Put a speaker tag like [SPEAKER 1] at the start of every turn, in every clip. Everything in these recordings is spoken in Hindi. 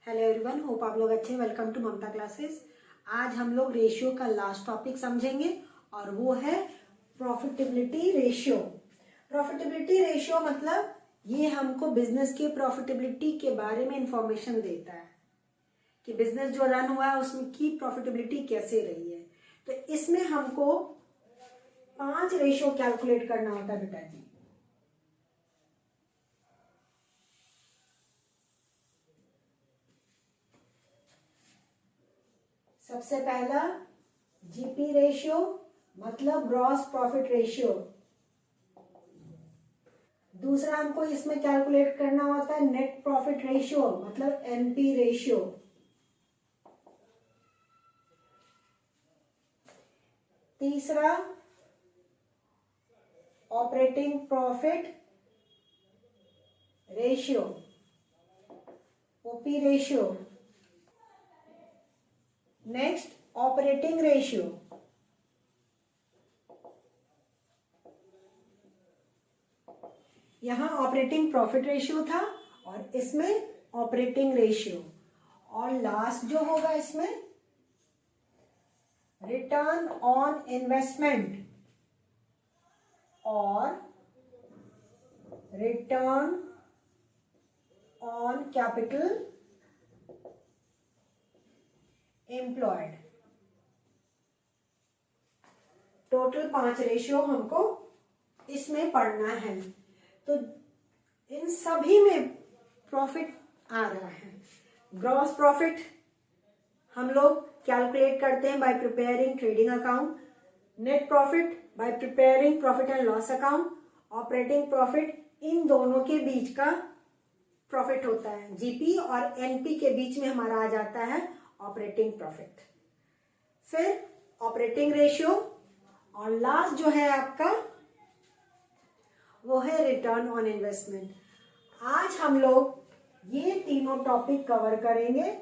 [SPEAKER 1] हेलो एवरीवन, होप आप लोग अच्छे। Welcome to Mamta classes. आज हम लोग रेशियो का लास्ट टॉपिक समझेंगे और वो है प्रॉफिटेबिलिटी रेशियो। प्रॉफिटेबिलिटी रेशियो मतलब ये हमको बिजनेस के प्रॉफिटेबिलिटी के बारे में इंफॉर्मेशन देता है कि बिजनेस जो रन हुआ है उसमें की प्रॉफिटेबिलिटी कैसे रही है। तो इसमें हमको 5 रेशियो कैलकुलेट करना होता है बेटा जी। सबसे पहला जीपी रेशियो मतलब ग्रॉस प्रॉफिट रेशियो। दूसरा हमको इसमें कैलकुलेट करना होता है नेट प्रॉफिट रेशियो मतलब एनपी रेशियो। तीसरा operating profit ratio OP ratio. Next operating ratio. यहां ऑपरेटिंग प्रॉफिट रेशियो था और इसमें ऑपरेटिंग रेशियो। और लास्ट जो होगा इसमें रिटर्न ऑन इन्वेस्टमेंट और return on capital employed. Total 5 ratio हमको इसमें पढ़ना है। तो इन सभी में प्रॉफिट आ रहा है। ग्रॉस प्रॉफिट हम लोग कैलकुलेट करते हैं bye preparing trading account. Net profit by preparing profit and loss account. Operating profit in दोनों के बीच का प्रॉफिट होता है। जीपी और एनपी के बीच में हमारा आ जाता है ऑपरेटिंग प्रॉफिट। फिर ऑपरेटिंग रेशियो और लास्ट जो है आपका वो है रिटर्न ऑन इन्वेस्टमेंट। आज हम लोग ये तीनों टॉपिक कवर करेंगे,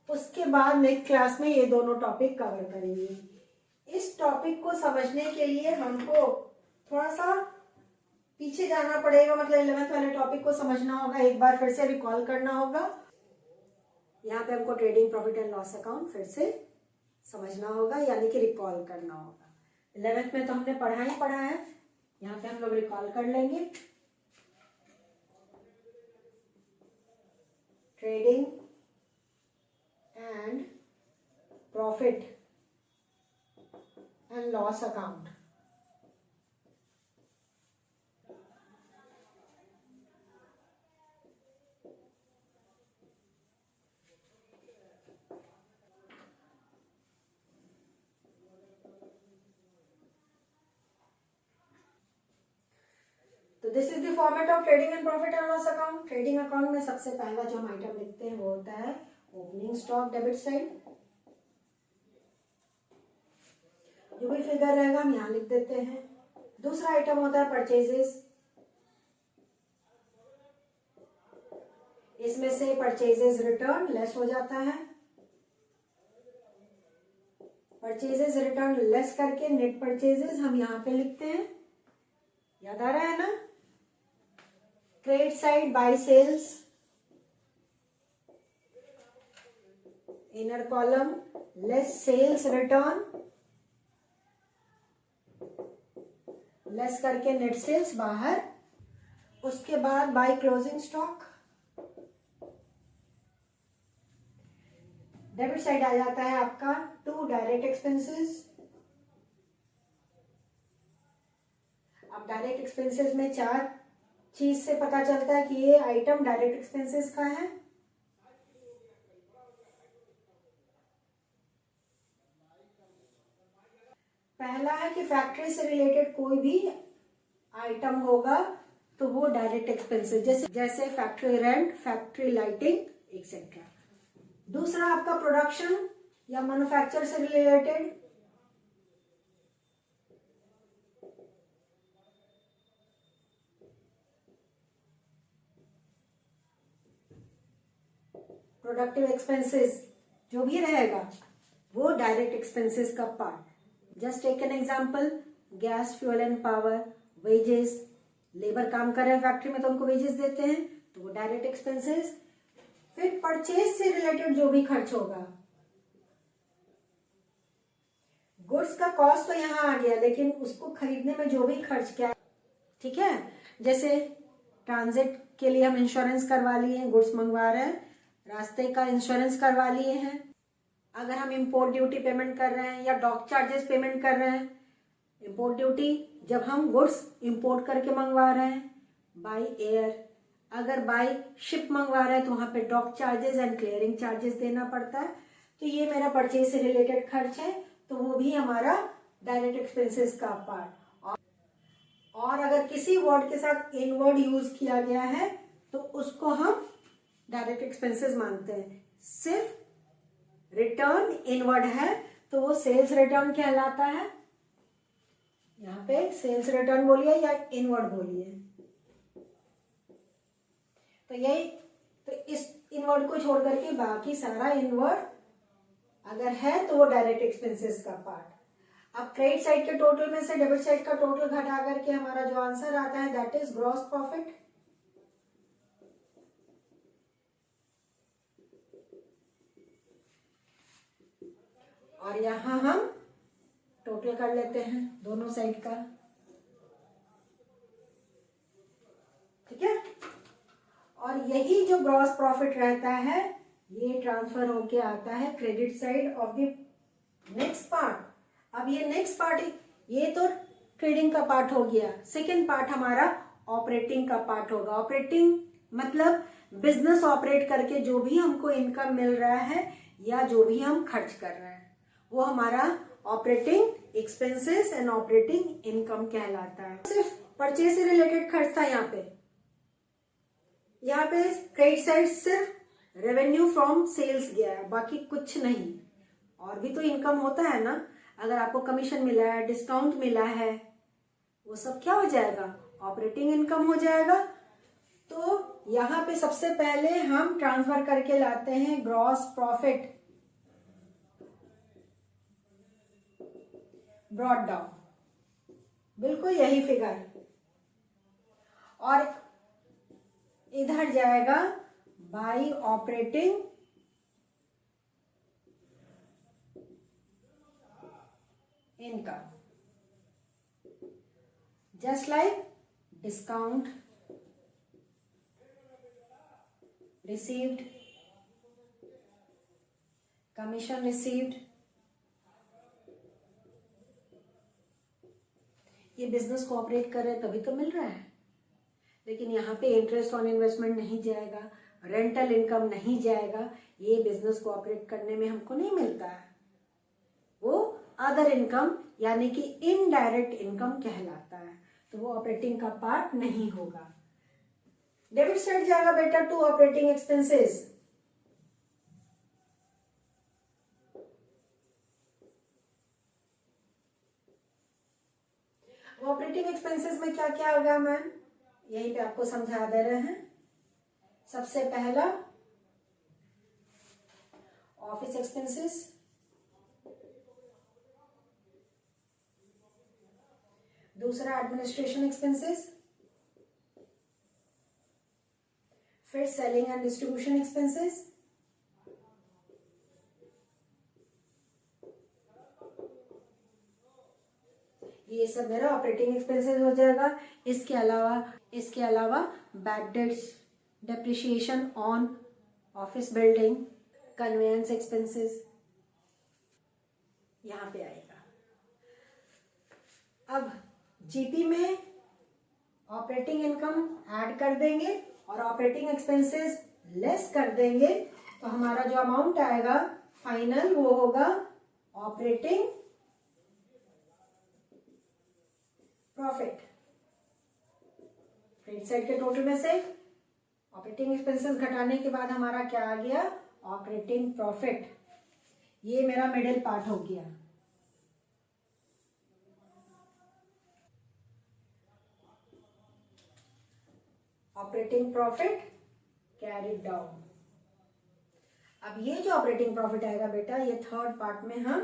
[SPEAKER 1] उसके बाद नेक्स्ट क्लास में ये दोनों टॉपिक कवर करेंगे। इस टॉपिक को समझने के लिए हमको थोड़ा सा पीछे जाना पड़ेगा, मतलब 11th वाले टॉपिक को समझना होगा, एक बार फिर से रिकॉल करना होगा। यहाँ पे हमको trading profit and loss account फिर से समझना होगा, यानी कि रिकॉल करना होगा। 11th में तो हमने पढ़ा ही पढ़ा है, यहाँ पे हम लोग रिकॉल कर लेंगे। Trading and profit and loss account. तो this is the format of trading and profit and loss account. Trading account में सबसे पहला जो हम आइटम लिखते हैं वो होता है ओपनिंग स्टॉक डेबिट साइड। जो भी फिगर रहेगा हम यहाँ लिख देते हैं। दूसरा आइटम होता है परचेजेस। इसमें से परचेजेस रिटर्न लेस हो जाता है। परचेजेस रिटर्न लेस करके नेट परचेजेस हम यहाँ पे लिखते हैं। याद आ रहा है ना? Credit side by sales, inner column less sales return less करके नेट सेल्स बाहर। उसके बाद by closing stock debit side आ जाता है आपका टू डायरेक्ट एक्सपेंसेस। अब डायरेक्ट एक्सपेंसेस में 4 चीज से पता चलता है कि ये आइटम डायरेक्ट एक्सपेंसेस का है। पहला है कि फैक्ट्री से रिलेटेड कोई भी आइटम होगा तो वो डायरेक्ट एक्सपेंसेस, जैसे factory rent, factory lighting etcetera. दूसरा आपका प्रोडक्शन या मैन्युफैक्चर से रिलेटेड। प्रोडक्टिव एक्सपेंसेस जो भी रहेगा वो डायरेक्ट एक्सपेंसेस का part. Just take an example, gas, fuel and power, wages. Labour काम कर रहे हैं फैक्ट्री में तो उनको वेजेस देते हैं तो वो डायरेक्ट एक्सपेंसेस। फिर परचेज से रिलेटेड जो भी खर्च होगा, गुड्स का कॉस्ट तो यहाँ आ गया, लेकिन उसको खरीदने में जो भी खर्च क्या, ठीक है, जैसे ट्रांजिट के लिए हम इंश्योरेंस करवा लिए हैं, गुड्स मंगवा रहे हैं, रास्ते का इंश्योरेंस करवा लिए हैं, अगर हम इंपोर्ट ड्यूटी पेमेंट कर रहे हैं या डॉक चार्जेस पेमेंट कर रहे हैं, इंपोर्ट ड्यूटी जब हम गुड्स इंपोर्ट करके मंगवा रहे हैं बाय एयर, अगर बाय शिप मंगवा रहे हैं तो वहां पे dock charges and clearing charges देना पड़ता है। तो ये मेरा परचेज से रिलेटेड खर्च है, तो वो भी हमारा डायरेक्ट एक्सपेंसेस का पार्ट। और अगर किसी वर्ड के साथ इन वर्ड यूज किया गया है तो उसको हम डायरेक्ट एक्सपेंसेस मानते हैं। सिर्फ रिटर्न इनवर्ड है तो वो सेल्स रिटर्न कहलाता है। यहाँ पे सेल्स रिटर्न बोलिए या इनवर्ड बोलिए, तो यही, तो इस इनवर्ड को छोड़ करके बाकी सारा इनवर्ड अगर है तो वो डायरेक्ट एक्सपेंसेस का पार्ट। अब क्रेडिट साइड के टोटल में से डेबिट साइड का टोटल घटा करके हमारा जो आंसर आता है दैट इज ग्रॉस प्रॉफिट। और यहां हम टोटल कर लेते हैं दोनों साइड का, ठीक है। और यही जो ग्रॉस प्रॉफिट रहता है ये ट्रांसफर होके आता है credit side of the next part. अब ये नेक्स्ट पार्ट, ये तो ट्रेडिंग का पार्ट हो गया, सेकेंड पार्ट हमारा ऑपरेटिंग का पार्ट होगा। ऑपरेटिंग मतलब बिजनेस ऑपरेट करके जो भी हमको इनकम मिल रहा है या जो भी हम खर्च कर रहे हैं वो हमारा operating expenses and operating income कहलाता है। सिर्फ परचेज से रिलेटेड खर्च था यहाँ पे क्रेडिट साइड सिर्फ रेवेन्यू फ्रॉम सेल्स गया है, बाकी कुछ नहीं। और भी तो इनकम होता है ना, अगर आपको कमीशन मिला है, डिस्काउंट मिला है, वो सब क्या हो जाएगा, ऑपरेटिंग इनकम हो जाएगा। तो यहाँ पे सबसे पहले हम ट्रांसफर करके लाते हैं ग्रॉस प्रॉफिट, ब्रॉट डाउन, बिल्कुल यही फिगर, और इधर जाएगा bye operating income, just like discount received, commission received. ये बिजनेस को ऑपरेट कर रहे तभी तो मिल रहा है, लेकिन यहाँ पे इंटरेस्ट ऑन इन्वेस्टमेंट नहीं जाएगा, रेंटल इनकम नहीं जाएगा, ये बिजनेस को ऑपरेट करने में हमको नहीं मिलता है, वो अदर इनकम यानी कि इनडायरेक्ट इनकम कहलाता है, तो वो ऑपरेटिंग का पार्ट नहीं होगा। डेबिट साइड जाएगा बेटा to operating expenses, operating expenses में क्या क्या होगा मैम, यहीं पे आपको समझा दे रहे हैं। सबसे पहला ऑफिस एक्सपेंसेस, दूसरा एडमिनिस्ट्रेशन एक्सपेंसेस, फिर सेलिंग एंड डिस्ट्रीब्यूशन एक्सपेंसेस, ये सब मेरा ऑपरेटिंग एक्सपेंसेस हो जाएगा। इसके अलावा bad debts, depreciation on office building, conveyance expenses यहाँ पे आएगा। अब जीपी में ऑपरेटिंग इनकम ऐड कर देंगे और ऑपरेटिंग एक्सपेंसेस लेस कर देंगे, तो हमारा जो अमाउंट आएगा फाइनल वो होगा ऑपरेटिंग प्रॉफिट। क्रेडिट साइड के टोटल में से ऑपरेटिंग एक्सपेंसेस घटाने के बाद हमारा क्या आ गया, ऑपरेटिंग प्रॉफिट। ये मेरा मिडिल पार्ट हो गया। Operating profit carried down. अब ये जो ऑपरेटिंग प्रॉफिट आएगा बेटा, ये थर्ड पार्ट में हम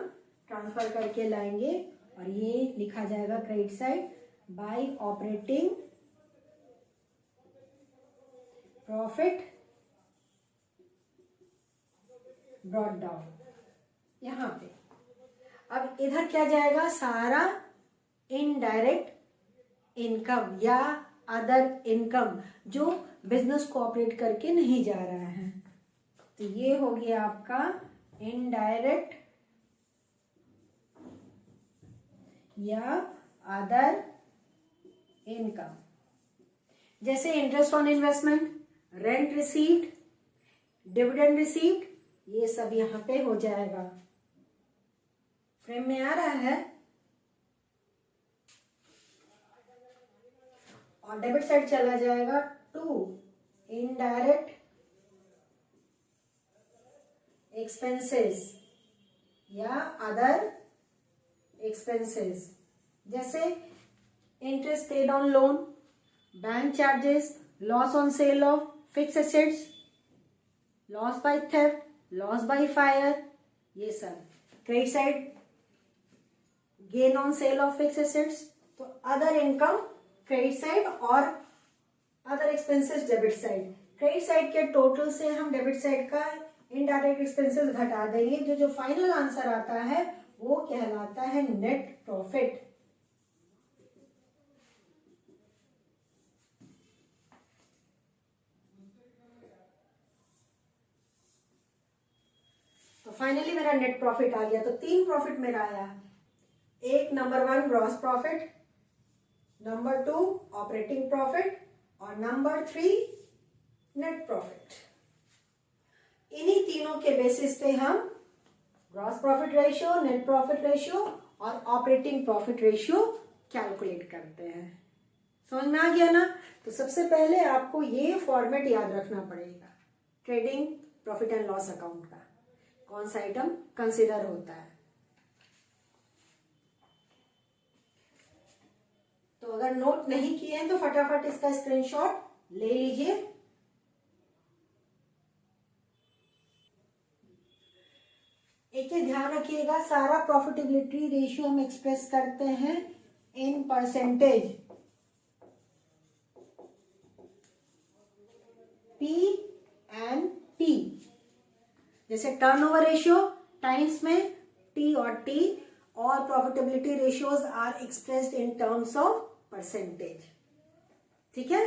[SPEAKER 1] ट्रांसफर करके लाएंगे और ये लिखा जाएगा credit side bye operating profit brought down यहाँ पे। अब इधर क्या जाएगा, सारा इनडायरेक्ट इनकम या अदर इनकम जो बिजनेस को ऑपरेट करके नहीं जा रहा है। तो ये हो गया आपका इनडायरेक्ट या अदर इनकम, जैसे interest on investment, rent received, dividend received, ये सब यहाँ पे हो जाएगा। फ्रेम में आ रहा है। और डेबिट साइड चला जाएगा टू इनडायरेक्ट एक्सपेंसेस या अदर एक्सपेंसेस, जैसे interest paid on loan, bank charges, loss on sale of fix assets, loss by theft, loss by fire, ये सब। Credit side gain on sale of fix assets, तो अदर इनकम क्रेडिट साइड और other expenses debit side. Credit side के टोटल से हम डेबिट साइड का इनडायरेक्ट एक्सपेंसेस घटा देंगे, जो फाइनल आंसर आता है वो कहलाता है नेट प्रॉफिट। तो फाइनली मेरा नेट प्रॉफिट आ गया। तो 3 प्रॉफिट मेरा आया, एक number 1 gross profit, number 2 operating profit और नंबर 3 नेट प्रॉफिट। इन्हीं तीनों के बेसिस पे हम gross profit ratio, net profit ratio और ऑपरेटिंग प्रॉफिट रेशियो कैलकुलेट करते हैं। समझ में आ गया ना? तो सबसे पहले आपको ये फॉर्मेट याद रखना पड़ेगा trading profit and loss account का, कौन सा आइटम कंसिडर होता है। तो अगर नोट नहीं किए हैं तो फटाफट इसका स्क्रीनशॉट ले लीजिए। एक चीज ध्यान रखिएगा, सारा प्रॉफिटेबिलिटी रेशियो हम एक्सप्रेस करते हैं इन परसेंटेज, P&P। जैसे टर्नओवर रेशियो टाइम्स में T और T, all profitability ratios are expressed in terms of percentage। ठीक है?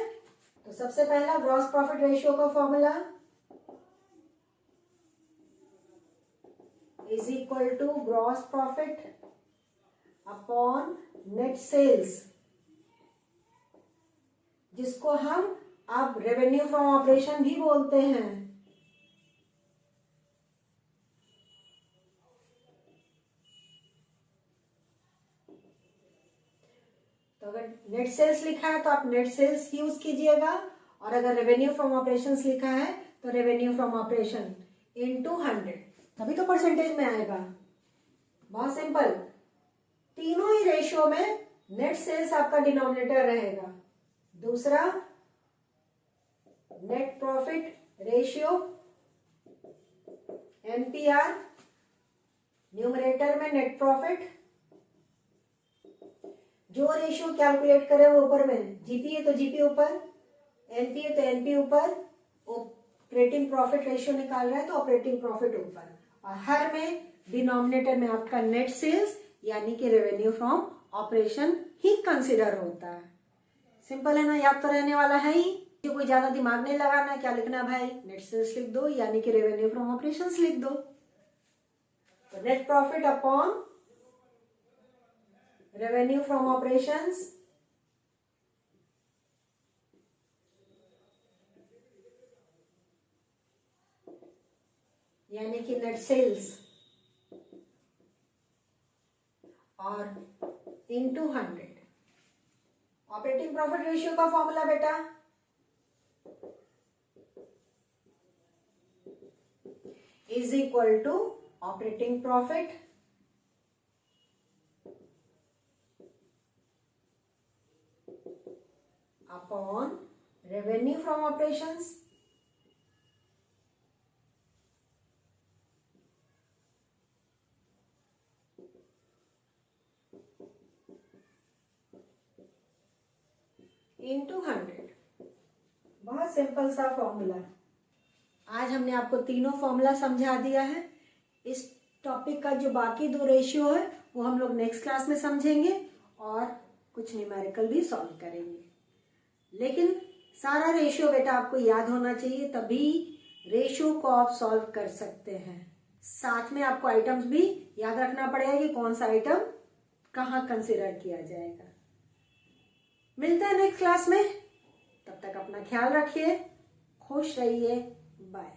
[SPEAKER 1] तो सबसे पहला ग्रॉस प्रॉफिट रेशियो का formula is equal to gross profit upon net sales, जिसको हम अब रेवेन्यू फ्रॉम ऑपरेशन भी बोलते हैं। तो अगर नेट सेल्स लिखा है तो आप नेट सेल्स यूज कीजिएगा, और अगर रेवेन्यू फ्रॉम ऑपरेशंस लिखा है तो रेवेन्यू फ्रॉम ऑपरेशन इनटू 100, तभी तो परसेंटेज में आएगा। बहुत सिंपल। तीनों ही रेशियो में नेट सेल्स आपका डिनोमिनेटर रहेगा। दूसरा net profit ratio NPR, numerator में नेट प्रॉफिट, जो रेशियो कैलकुलेट करे वो ऊपर में, जीपी है तो जीपी ऊपर, एनपी है तो एनपी ऊपर, ऑपरेटिंग प्रॉफिट रेशियो निकाल रहा है तो ऑपरेटिंग प्रॉफिट ऊपर, और हर में डिनोमिनेटर में आपका नेट सेल्स यानी कि revenue from operation he consider होता है। सिंपल है ना, याद तो रहने वाला है ही, कोई ज्यादा दिमाग नहीं लगाना। क्या लिखना भाई? नेट सेल्स लिख दो यानी कि रेवेन्यू फ्रॉम ऑपरेशंस लिख दो। तो net profit upon revenue from operations यानी कि नेट सेल्स और इनटू 100। ऑपरेटिंग प्रॉफिट रेशियो का फॉर्मूला बेटा is equal to operating profit upon revenue from operations into 100। बहुत सिंपल सा फॉर्मूला। आज हमने आपको तीनों फॉर्मूला समझा दिया है। इस टॉपिक का जो बाकी 2 रेशियो है वो हम लोग नेक्स्ट क्लास में समझेंगे और कुछ न्यूमेरिकल भी सॉल्व करेंगे। लेकिन सारा रेशियो बेटा आपको याद होना चाहिए, तभी रेशियो को आप सॉल्व कर सकते हैं। साथ में आपको आइटम्स भी याद रखना पड़ेगा कि कौन सा आइटम कहाँ कंसिडर किया जाएगा। मिलते हैं नेक्स्ट क्लास में, तब तक अपना ख्याल रखिए, खुश रहिए, बाय।